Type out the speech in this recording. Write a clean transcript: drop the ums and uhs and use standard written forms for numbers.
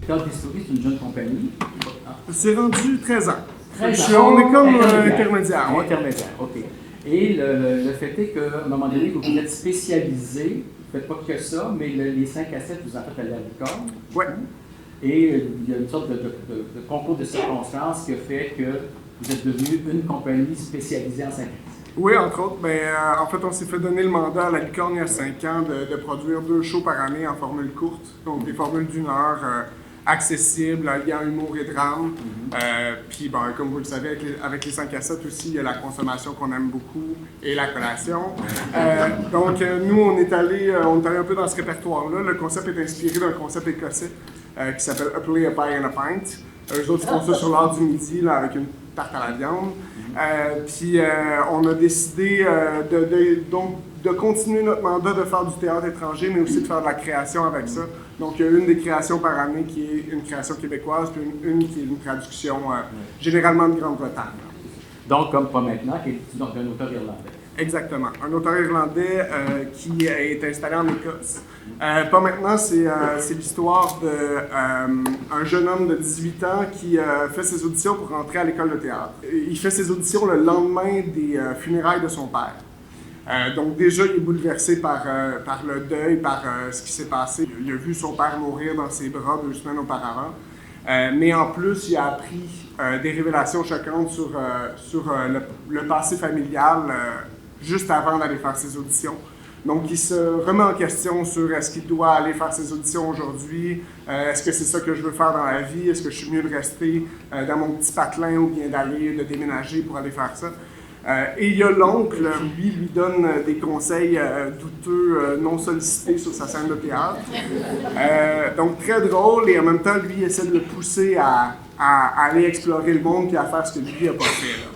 Théâtre d'Historie, c'est une jeune compagnie. C'est rendu 13 ans. 13 ans. On est comme intermédiaire. Ouais. Intermédiaire, OK. Et le fait est qu'à un moment donné, vous êtes spécialisé, vous ne faites pas que ça, mais les 5 à 7, vous en faites à la licorne. Oui. Et il y a une sorte de concours de circonstances qui a fait que vous êtes devenu une compagnie spécialisée en 5 à 7. Oui, entre autres. En fait, on s'est fait donner le mandat à la licorne il y a 5 ans de produire 2 shows par année en formule courte, donc des formules d'1 heure accessibles, alliant humour et drame. Puis, comme vous le savez, avec les 5 à 7 aussi, il y a la consommation qu'on aime beaucoup et la collation. Nous, on est allé un peu dans ce répertoire-là. Le concept est inspiré d'un concept écossais qui s'appelle A Play, a Pie and a Pint. Eux autres, ils font ça sur l'heure du midi là, avec une tarte à la viande. On a décidé de continuer notre mandat de faire du théâtre étranger, mais aussi de faire de la création avec ça. Donc, il y a une des créations par année qui est une création québécoise, puis une qui est une traduction généralement de Grande-Bretagne. Donc, comme Pas maintenant, qui est donc un auteur irlandais. Exactement. Un auteur irlandais qui est installé en Écosse. Pas maintenant, c'est l'histoire d'un jeune homme de 18 ans qui fait ses auditions pour rentrer à l'école de théâtre. Il fait ses auditions le lendemain des funérailles de son père. Donc déjà, il est bouleversé par le deuil, par ce qui s'est passé. Il a vu son père mourir dans ses bras 2 semaines auparavant. Mais en plus, il a appris des révélations choquantes sur le passé familial juste avant d'aller faire ses auditions. Donc, il se remet en question sur est-ce qu'il doit aller faire ses auditions aujourd'hui, est-ce que c'est ça que je veux faire dans la vie, est-ce que je suis mieux de rester dans mon petit patelin ou bien de déménager pour aller faire ça. Et il y a l'oncle, lui donne des conseils douteux, non sollicités sur sa scène de théâtre. Donc très drôle, et en même temps, lui essaie de le pousser à aller explorer le monde et à faire ce que lui n'a pas fait. Là.